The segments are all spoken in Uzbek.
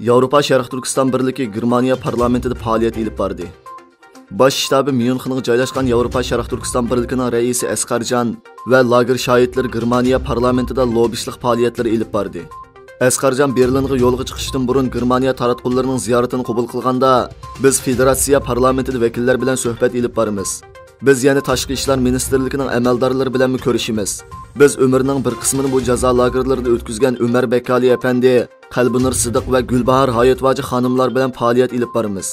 Yevropa Sharq Turkiston birligi Germaniya parlamentida faoliyat olib bordi. Bosh shtabi Myunxenga joylashgan Yevropa Sharq Turkiston birligining raisi Asqarjon va lager shoidlari Germaniya parlamentida lobishlik faoliyatlar olib bordi. Asqarjon Berlinga yo'lga chiqishdan burun Germaniya taratqullarining ziyoratini qabul qilganda, biz federatsiya parlamentida vakillar bilan suhbat olib boramiz. Biz yana tashqi ishlar ministrligining amaldorlari bilan ko'rishimiz. Biz umrning bir qismini bu jazo lagerlarida o'tkazgan Umar Bekali apandi, Qalbinur Sidiq va Gulbahor Hayotvoji xonimlar bilan faoliyat olib boramiz.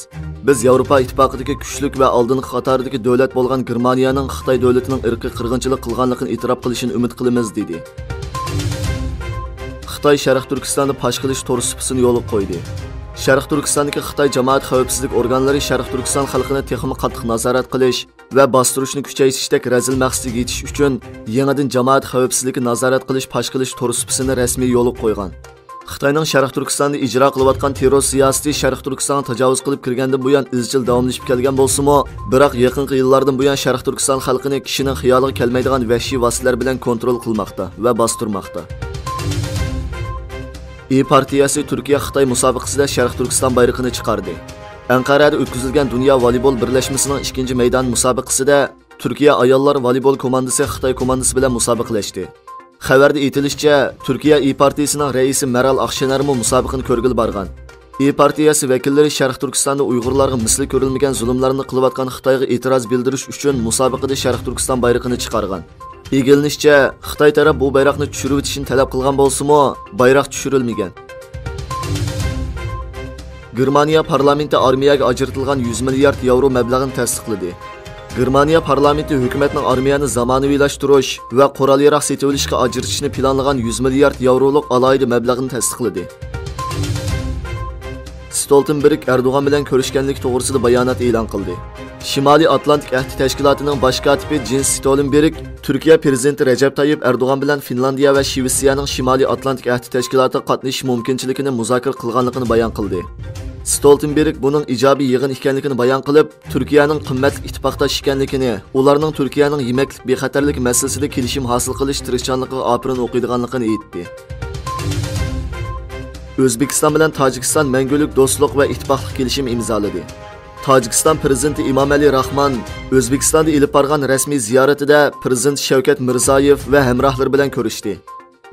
Biz Yevropa ittifoqidagi kuchlik va oldingi qatordagi davlat bo'lgan Germaniyaning Xitoy davlatining irqiy qirg'inchilik qilganligini e'tirof qilishini umid qilamiz dedi. Xitoy Sharq Turkistonda pash qilish to'g'risini yo'l qo'ydi. Sharq Turkistondagi Xitoy jamoat xavfsizlik organlari Sharq Turkiston xalqini texnik qattiq nazorat qilish va bostirishni kuchaytirishdek razil maqsadga yetish uchun yangidan jamoat xavfsizligini nazorat qilish pash qilish to'g'risini rasmiy yo'l qo'ygan. Xitoyning Sharq Turkistonda ijro qilayotgan terror siyosati Sharq Turkistonga tajovuz qilib kirgandan buyon izchil davomlashib kelgan bo'lsa-mu, biroq yaqinqi yillardan buyon Sharq Turkiston xalqini kishining xiyoliga kelmaydigan vahshiy vositalar bilan kontrol qilmoqda va bostirmoqda. partiyasi Turkiya Xitoy musobaqasida Sharq Turkiston bayrog'ini chiqardi. Anqarada o'tkazilgan Dunyo voleybol birlashmasining 2-maydon musobaqasida Turkiya ayollar voleybol komandasi Xitoy komandasi bilan musobaqalashdi. Xabarda aytilishicha, Turkiya partiyasining raisi Meral Akşenermi musobaqani ko'rgil borgan. partiyasi vakillari Sharq Turkistonda Uyg'urlarga misli ko'rilmagan zulmlarni qilayotgan Xitoyga e'tiroz bildirish uchun musobaqada Sharq Turkiston bayrog'ini chiqargan. Egilishicha, Xitoy taraf bu bayroqni tushirib o'tishni talab qilgan bo'lsa-mu, bayroq tushirilmagan. Germaniya parlamenti armiyaga ajratilgan 100 milliard yevro mablag'ini tasdiqladi. Germaniya parlamenti hukumatning armiyani zamonaviylashtirish va qurol-yarog' setib olishga ajratishni planlagan 100 milliard yevroluk alayda mablag'ini tasdiqladi. Stoltenberg Erdo'g'an bilan ko'rishganlik to'g'risida bayonot e'lon qildi. Shimoliy Atlantik ahdi tashkilotining bosh kotibi Jens Stoltenberg Turkiya prezidenti Recep Tayyip Erdo'g'an bilan Finlandiya va Shvetsiyaning Shimoliy Atlantik ahdi tashkilotiga qatnashish mumkinchiligini muzokara qilganligini bayon qildi. Stoltenberg buning ijobiy yig'in ekanligini bayon qilib, Turkiyaning qimmatli ittifoqdosh ekanligini, ularning Turkiyaning yemaklik bexatarlik masalasida kelishim hosil qilish tirishchanligiga opirin o'qiydiganligini aytdi. O'zbekiston bilan Tojikiston mangulik do'stlik va ittifoqlik kelishim imzoladi. Tojikiston prezidenti Emomali Rahmon O'zbekistonda olib borgan rasmiy ziyoratida prezident Shavkat Mirziyoyev va hamrohlari bilan ko'rishdi.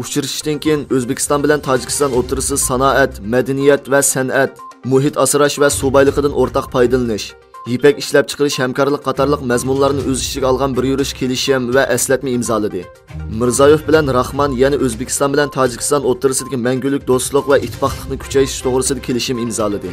Uchrashishdan keyin O'zbekiston bilan Tojikiston o'rtasida sanoat, madaniyat va san'at, muhit asrash va suv-boyligidan o'rtaq foydalanish, ipak ishlab chiqarish hamkorlik qatorliq mazmunlarni o'z ichiga olgan bir yurish kelishim va eslatma imzoladi. Mirziyoyev bilan Rahmon yana O'zbekiston bilan Tojikiston o'rtasidagi mangulik do'stlik va ittifoqlikni kuchaytirish to'g'risida kelishim imzoladi.